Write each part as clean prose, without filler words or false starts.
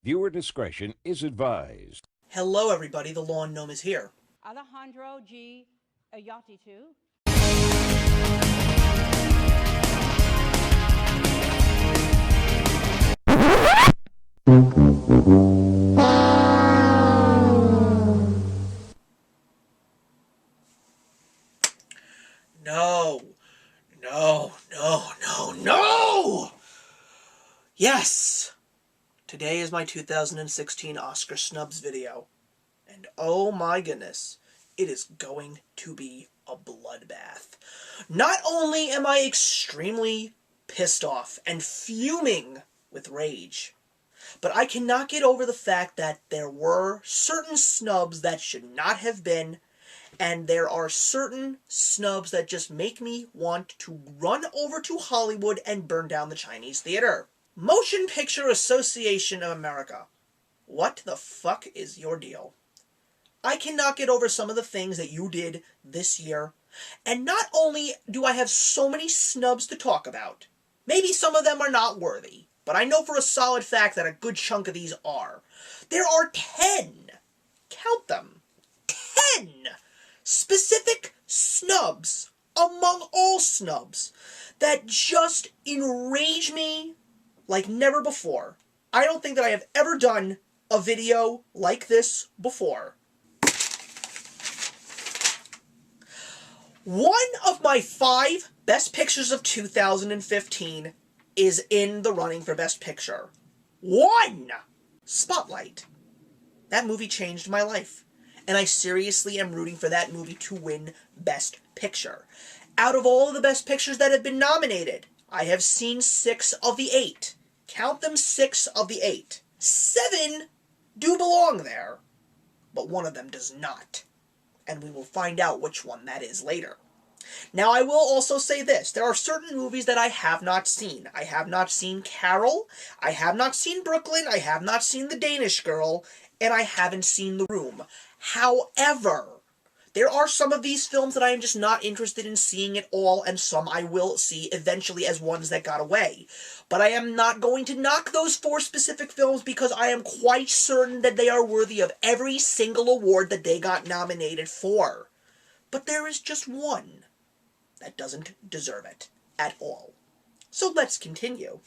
Viewer discretion is advised. Hello, everybody. The Lawn Gnome is here. Alejandro G. Ayatitu. No. No, no, no, no! Yes! Today is my 2016 Oscar Snubs video. And oh my goodness, it is going to be a bloodbath. Not only am I extremely pissed off and fuming with rage, but I cannot get over the fact that there were certain snubs that should not have been, and there are certain snubs that just make me want to run over to Hollywood and burn down the Chinese theater. Motion Picture Association of America. What the fuck is your deal? I cannot get over some of the things that you did this year, and not only do I have so many snubs to talk about, maybe some of them are not worthy, but I know for a solid fact that a good chunk of these are. There are 10, count them, 10 specific snubs among all snubs that just enrage me like never before. I don't think that I have ever done a video like this before. One of my 5 best pictures of 2015 is in the running for Best Picture. 1! Spotlight. That movie changed my life. And I seriously am rooting for that movie to win Best Picture. Out of all of the Best Pictures that have been nominated, I have seen 6 of the 8. Count them, 6 of the 8. 7 do belong there, but one of them does not. And we will find out which one that is later. Now, I will also say this. There are certain movies that I have not seen. I have not seen Carol, I have not seen Brooklyn, I have not seen The Danish Girl, and I haven't seen The Room. However, there are some of these films that I am just not interested in seeing at all, and some I will see eventually as ones that got away. But I am not going to knock those 4 specific films because I am quite certain that they are worthy of every single award that they got nominated for. But there is just one that doesn't deserve it at all. So let's continue.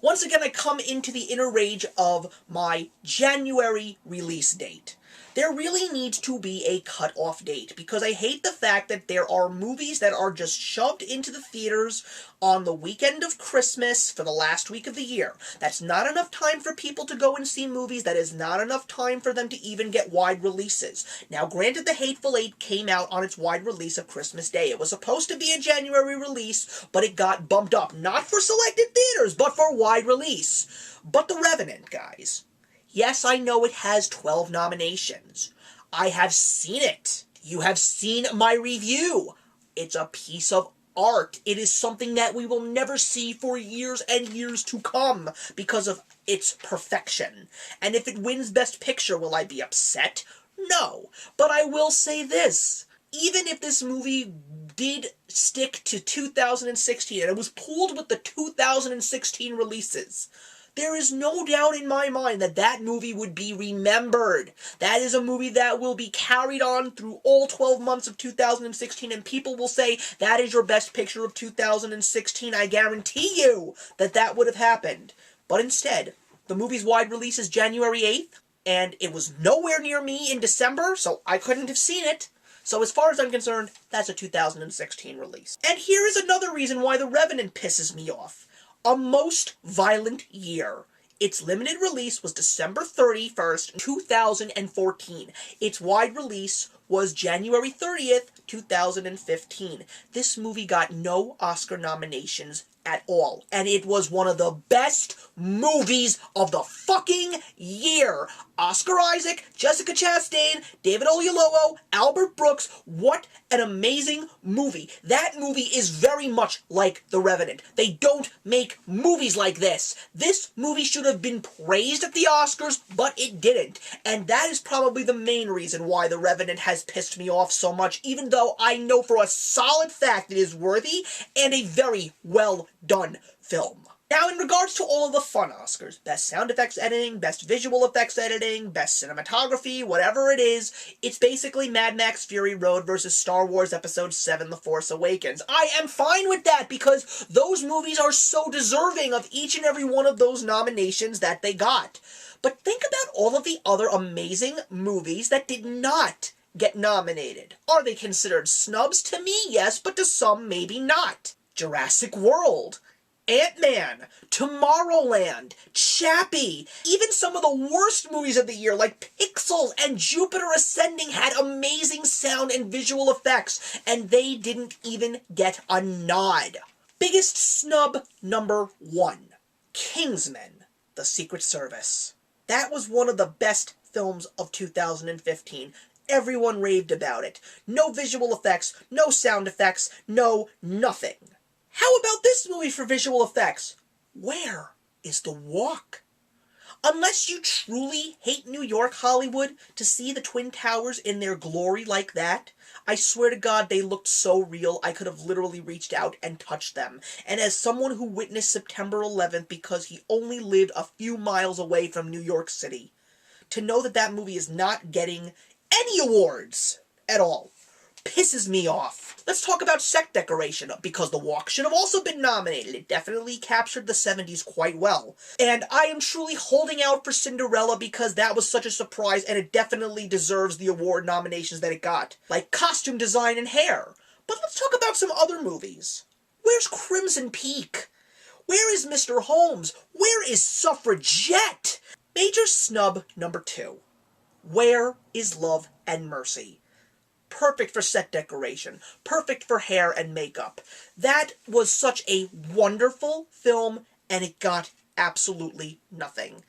Once again, I come into the inner rage of my January release date. There really needs to be a cutoff date, because I hate the fact that there are movies that are just shoved into the theaters on the weekend of Christmas for the last week of the year. That's not enough time for people to go and see movies. That is not enough time for them to even get wide releases. Now, granted, The Hateful Eight came out on its wide release of Christmas Day. It was supposed to be a January release, but it got bumped up, not for selected theaters, but for wide release. But The Revenant, guys. Yes, I know it has 12 nominations. I have seen it. You have seen my review. It's a piece of art. It is something that we will never see for years and years to come because of its perfection. And if it wins Best Picture, will I be upset? No. But I will say this. Even if this movie did stick to 2016 and it was pulled with the 2016 releases, there is no doubt in my mind that that movie would be remembered. That is a movie that will be carried on through all 12 months of 2016, and people will say, that is your best picture of 2016. I guarantee you that that would have happened. But instead, the movie's wide release is January 8th, and it was nowhere near me in December, so I couldn't have seen it. So as far as I'm concerned, that's a 2016 release. And here is another reason why The Revenant pisses me off. A most violent year. Its limited release was December 31st, 2014. Its wide release was January 30th, 2015. This movie got no Oscar nominations at all, and it was one of the best movies of the fucking year. Oscar Isaac, Jessica Chastain, David Oyelowo, Albert Brooks, what an amazing movie. That movie is very much like The Revenant. They don't make movies like this. This movie should have been praised at the Oscars, but it didn't. And that is probably the main reason why The Revenant has pissed me off so much, even though I know for a solid fact it is worthy and a very well done film. Now, in regards to all of the fun Oscars, Best Sound Effects Editing, Best Visual Effects Editing, Best Cinematography, whatever it is, it's basically Mad Max Fury Road versus Star Wars Episode 7 The Force Awakens. I am fine with that because those movies are so deserving of each and every one of those nominations that they got. But think about all of the other amazing movies that did not get nominated. Are they considered snubs? To me, yes, but to some, maybe not. Jurassic World, Ant-Man, Tomorrowland, Chappie, even some of the worst movies of the year like Pixels and Jupiter Ascending had amazing sound and visual effects, and they didn't even get a nod. Biggest snub number 1, Kingsman, The Secret Service. That was one of the best films of 2015. Everyone raved about it. No visual effects, no sound effects, no nothing. How about this movie for visual effects? Where is the Walk? Unless you truly hate New York, Hollywood, to see the Twin Towers in their glory like that, I swear to God they looked so real I could have literally reached out and touched them. And as someone who witnessed September 11th because he only lived a few miles away from New York City, to know that that movie is not getting any awards at all pisses me off. Let's talk about set decoration, because The Walk should have also been nominated. It definitely captured the 70s quite well. And I am truly holding out for Cinderella because that was such a surprise and it definitely deserves the award nominations that it got. Like costume design and hair. But let's talk about some other movies. Where's Crimson Peak? Where is Mr. Holmes? Where is Suffragette? Major snub number 2. Where is Love and Mercy? Perfect for set decoration. Perfect for hair and makeup. That was such a wonderful film, and it got absolutely nothing.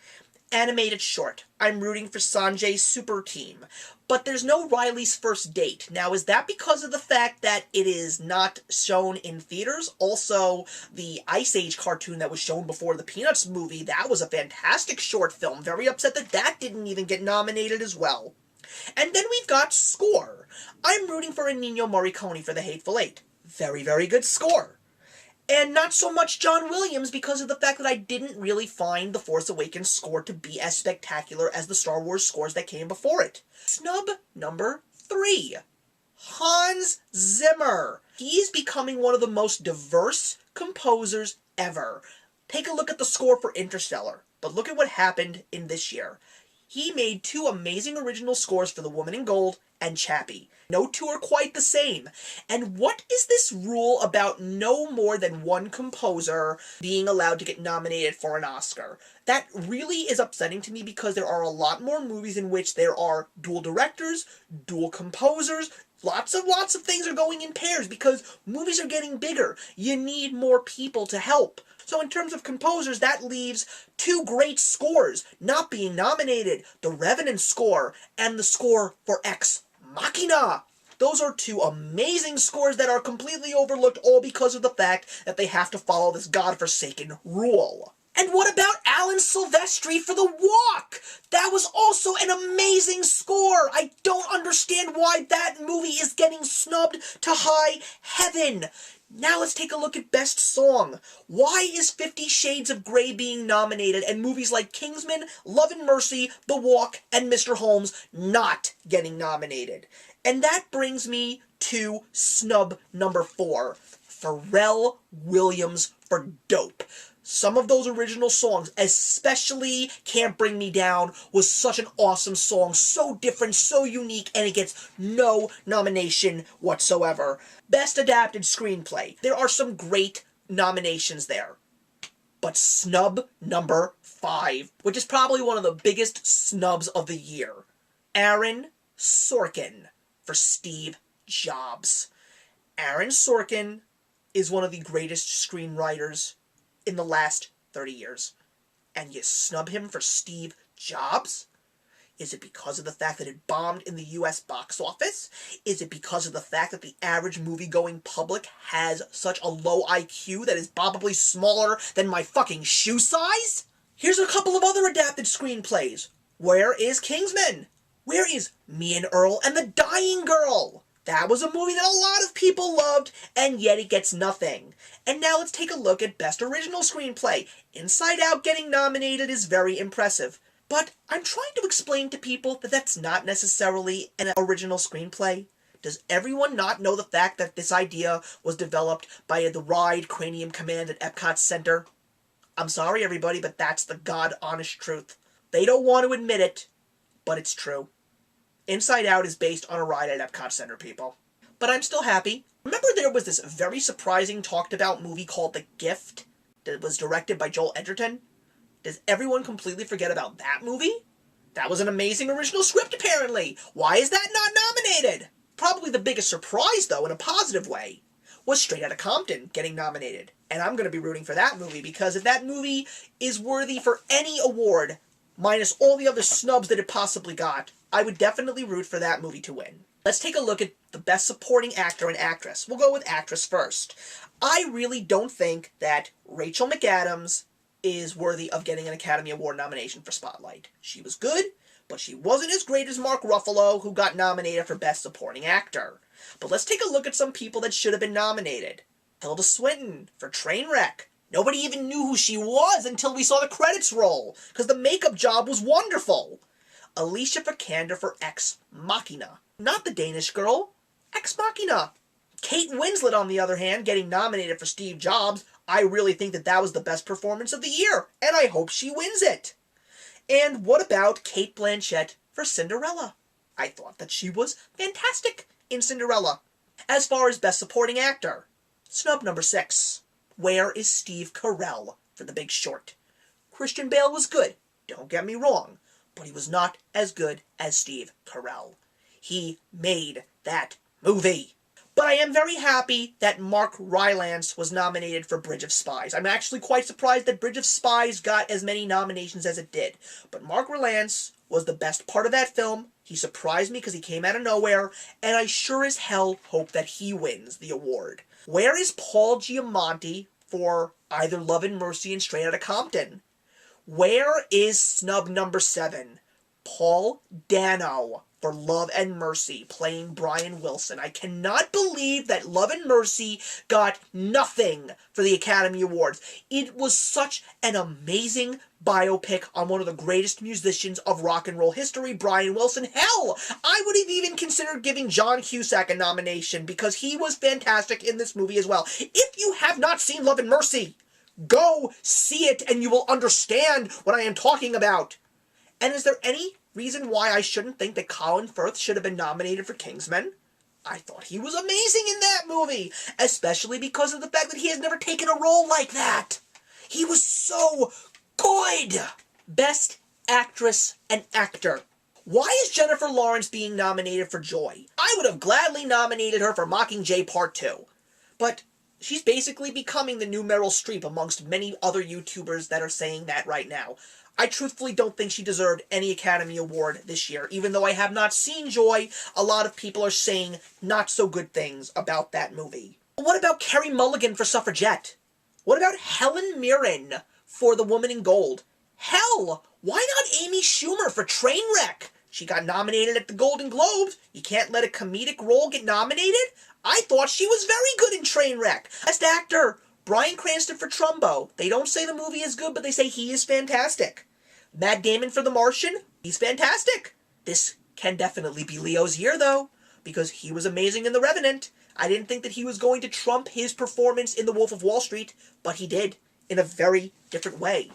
Animated short. I'm rooting for Sanjay's super team. But there's no Riley's first date. Now, is that because of the fact that it is not shown in theaters? Also, the Ice Age cartoon that was shown before the Peanuts movie, that was a fantastic short film. Very upset that that didn't even get nominated as well. And then we've got score. I'm rooting for Ennio Morricone for The Hateful Eight. Very, very good score. And not so much John Williams because of the fact that I didn't really find The Force Awakens score to be as spectacular as the Star Wars scores that came before it. Snub number 3. Hans Zimmer. He's becoming one of the most diverse composers ever. Take a look at the score for Interstellar, but look at what happened in this year. He made 2 amazing original scores for The Woman in Gold and Chappie. No 2 are quite the same. And what is this rule about no more than 1 composer being allowed to get nominated for an Oscar? That really is upsetting to me because there are a lot more movies in which there are dual directors, dual composers. Lots of things are going in pairs because movies are getting bigger. You need more people to help. So in terms of composers, that leaves 2 great scores not being nominated. The Revenant score and the score for Ex Machina. Those are 2 amazing scores that are completely overlooked, all because of the fact that they have to follow this godforsaken rule. And what about Alan Silvestri for The Walk? That was also an amazing score. I don't understand why that movie is getting snubbed to high heaven. Now let's take a look at Best Song. Why is 50 Shades of Grey being nominated and movies like Kingsman, Love and Mercy, The Walk, and Mr. Holmes not getting nominated? And that brings me to snub number 4. Pharrell Williams for Dope. Some of those original songs, especially Can't Bring Me Down, was such an awesome song, so different, so unique, and it gets no nomination whatsoever. Best Adapted Screenplay. There are some great nominations there. But snub number 5, which is probably one of the biggest snubs of the year. Aaron Sorkin for Steve Jobs. Aaron Sorkin is one of the greatest screenwriters in the last 30 years. And you snub him for Steve Jobs? Is it because of the fact that it bombed in the US box office? Is it because of the fact that the average movie-going public has such a low IQ that is probably smaller than my fucking shoe size? Here's a couple of other adapted screenplays. Where is Kingsman? Where is Me and Earl and the Dying Girl? That was a movie that a lot of people loved, and yet it gets nothing. And now let's take a look at Best Original Screenplay. Inside Out getting nominated is very impressive. But I'm trying to explain to people that that's not necessarily an original screenplay. Does everyone not know the fact that this idea was developed by the RIDE Cranium Command at Epcot Center? I'm sorry everybody, but that's the God-honest truth. They don't want to admit it, but it's true. Inside Out is based on a ride at Epcot Center, people. But I'm still happy. Remember there was this very surprising talked about movie called The Gift that was directed by Joel Edgerton? Does everyone completely forget about that movie? That was an amazing original script apparently. Why is that not nominated? Probably the biggest surprise though, in a positive way, was Straight Outta Compton getting nominated. And I'm going to be rooting for that movie because if that movie is worthy for any award, minus all the other snubs that it possibly got, I would definitely root for that movie to win. Let's take a look at the Best Supporting Actor and Actress. We'll go with Actress first. I really don't think that Rachel McAdams is worthy of getting an Academy Award nomination for Spotlight. She was good, but she wasn't as great as Mark Ruffalo, who got nominated for Best Supporting Actor. But let's take a look at some people that should have been nominated. Tilda Swinton for Trainwreck. Nobody even knew who she was until we saw the credits roll, because the makeup job was wonderful. Alicia Vikander for Ex Machina. Not the Danish Girl. Ex Machina. Kate Winslet, on the other hand, getting nominated for Steve Jobs. I really think that that was the best performance of the year, and I hope she wins it. And what about Cate Blanchett for Cinderella? I thought that she was fantastic in Cinderella. As far as Best Supporting Actor, snub number 6. Where is Steve Carell for The Big Short? Christian Bale was good, don't get me wrong, but he was not as good as Steve Carell. He made that movie. But I am very happy that Mark Rylance was nominated for Bridge of Spies. I'm actually quite surprised that Bridge of Spies got as many nominations as it did. But Mark Rylance was the best part of that film. He surprised me because he came out of nowhere, and I sure as hell hope that he wins the award. Where is Paul Giamatti for either Love and Mercy and Straight Outta Compton? Where is snub number 7? Paul Dano for Love and Mercy, playing Brian Wilson. I cannot believe that Love and Mercy got nothing for the Academy Awards. It was such an amazing biopic on one of the greatest musicians of rock and roll history, Brian Wilson. Hell, I would have even considered giving John Cusack a nomination because he was fantastic in this movie as well. If you have not seen Love and Mercy, go see it and you will understand what I am talking about. And is there any reason why I shouldn't think that Colin Firth should have been nominated for Kingsman? I thought he was amazing in that movie, especially because of the fact that he has never taken a role like that. He was so good. Best Actress and Actor. Why is Jennifer Lawrence being nominated for Joy? I would have gladly nominated her for Mockingjay Part 2. But she's basically becoming the new Meryl Streep amongst many other YouTubers that are saying that right now. I truthfully don't think she deserved any Academy Award this year. Even though I have not seen Joy, a lot of people are saying not so good things about that movie. But what about Carey Mulligan for Suffragette? What about Helen Mirren for The Woman in Gold? Hell, why not Amy Schumer for Trainwreck? She got nominated at the Golden Globes. You can't let a comedic role get nominated? I thought she was very good in Trainwreck. Best Actor, Bryan Cranston for Trumbo. They don't say the movie is good, but they say he is fantastic. Matt Damon for The Martian, he's fantastic. This can definitely be Leo's year, though, because he was amazing in The Revenant. I didn't think that he was going to trump his performance in The Wolf of Wall Street, but he did, in a very different way.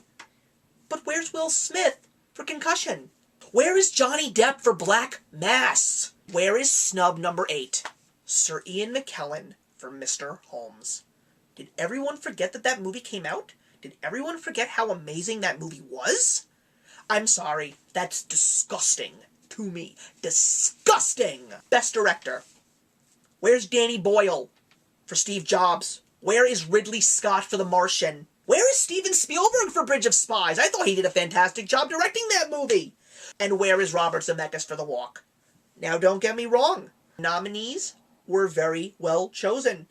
But where's Will Smith for Concussion? Where is Johnny Depp for Black Mass? Where is snub number 8? Sir Ian McKellen for Mr. Holmes. Did everyone forget that that movie came out? Did everyone forget how amazing that movie was? I'm sorry, that's disgusting to me. Disgusting! Best Director. Where's Danny Boyle for Steve Jobs? Where is Ridley Scott for The Martian? Where is Steven Spielberg for Bridge of Spies? I thought he did a fantastic job directing that movie. And where is Robert Zemeckis for The Walk? Now, don't get me wrong. Nominees were very well chosen.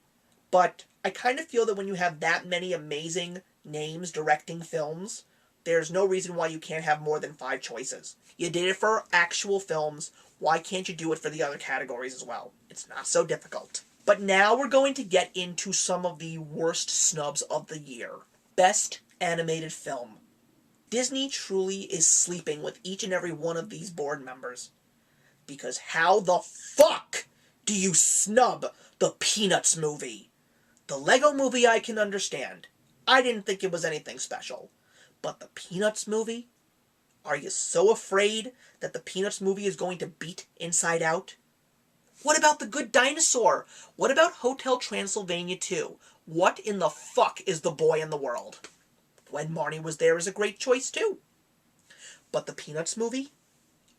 But I kind of feel that when you have that many amazing names directing films, There's no reason why you can't have more than 5 choices. You did it for actual films. Why can't you do it for the other categories as well? It's not so difficult. But now we're going to get into some of the worst snubs of the year. Best Animated Film. Disney truly is sleeping with each and every one of these board members. Because how the fuck do you snub the Peanuts movie? The Lego movie I can understand. I didn't think it was anything special. But the Peanuts movie? Are you so afraid that the Peanuts movie is going to beat Inside Out? What about The Good Dinosaur? What about Hotel Transylvania 2? What in the fuck is The Boy in the World? When Marnie Was There is a great choice too. But the Peanuts movie?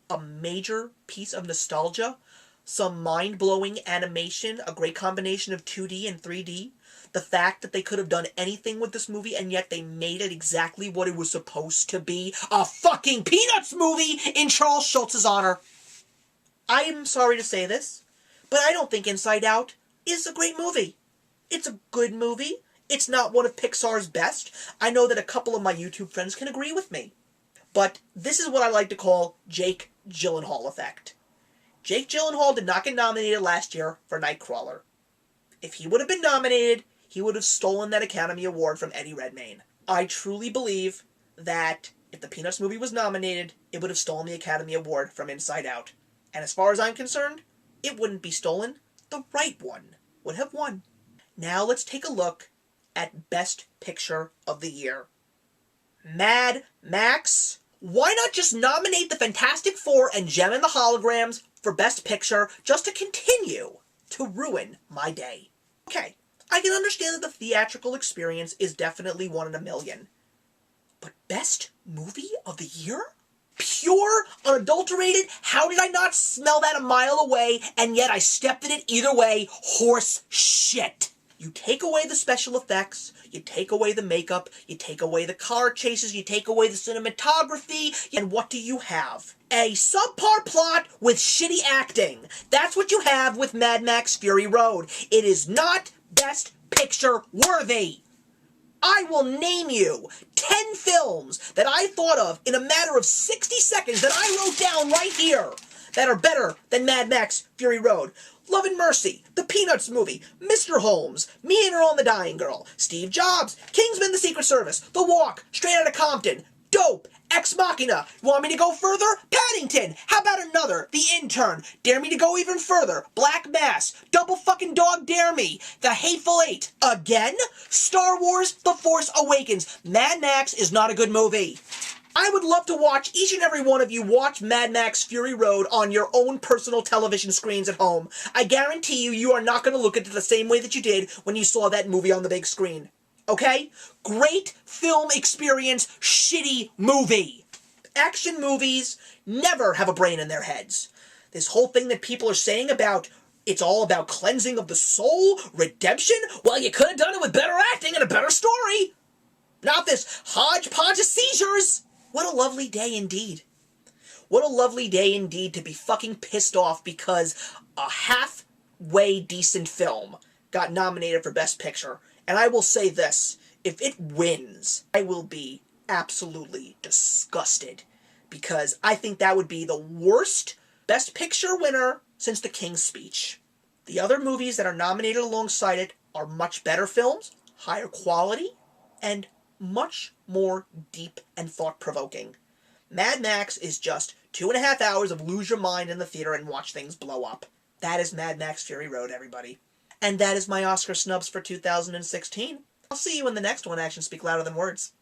A major piece of nostalgia? Some mind-blowing animation? A great combination of 2D and 3D? The fact that they could have done anything with this movie and yet they made it exactly what it was supposed to be. A fucking Peanuts movie in Charles Schultz's honor. I am sorry to say this, but I don't think Inside Out is a great movie. It's a good movie. It's not one of Pixar's best. I know that a couple of my YouTube friends can agree with me. But this is what I like to call Jake Gyllenhaal effect. Jake Gyllenhaal did not get nominated last year for Nightcrawler. If he would have been nominated, he would have stolen that Academy Award from Eddie Redmayne. I truly believe that if the Peanuts movie was nominated, it would have stolen the Academy Award from Inside Out. And as far as I'm concerned, it wouldn't be stolen. The right one would have won. Now let's take a look at Best Picture of the Year. Mad Max? Why not just nominate the Fantastic Four and Gem and the Holograms for Best Picture just to continue to ruin my day? Okay, I can understand that the theatrical experience is definitely 1 in a million. But Best Movie of the Year? Pure, unadulterated, how did I not smell that a mile away, and yet I stepped in it either way? Horse shit. You take away the special effects, you take away the makeup, you take away the car chases, you take away the cinematography, and what do you have? A subpar plot with shitty acting. That's what you have with Mad Max Fury Road. It is not Best Picture worthy. I will name you 10 films that I thought of in a matter of 60 seconds that I wrote down right here that are better than Mad Max Fury Road. Love and Mercy, The Peanuts Movie, Mr. Holmes, Me and Earl and the Dying Girl, Steve Jobs, Kingsman: The Secret Service, The Walk, Straight Outta Compton, Dope, Ex Machina. You want me to go further? Paddington. How about another? The Intern. Dare me to go even further? Black Mass. Double fucking dog dare me. The Hateful Eight. Again? Star Wars: The Force Awakens. Mad Max is not a good movie. I would love to watch each and every one of you watch Mad Max Fury Road on your own personal television screens at home. I guarantee you, you are not going to look at it the same way that you did when you saw that movie on the big screen. Okay? Great film experience, shitty movie. Action movies never have a brain in their heads. This whole thing that people are saying about it's all about cleansing of the soul, redemption, well, you could have done it with better acting and a better story. Not this hodgepodge of seizures. What a lovely day indeed. What a lovely day indeed to be fucking pissed off because a halfway decent film got nominated for Best Picture. And I will say this, if it wins, I will be absolutely disgusted because I think that would be the worst Best Picture winner since The King's Speech. The other movies that are nominated alongside it are much better films, higher quality, and much more deep and thought-provoking. Mad Max is just 2.5 hours of lose your mind in the theater and watch things blow up. That is Mad Max Fury Road, everybody. And that is my Oscar Snubs for 2016. I'll see you in the next one. Actions speak louder than words.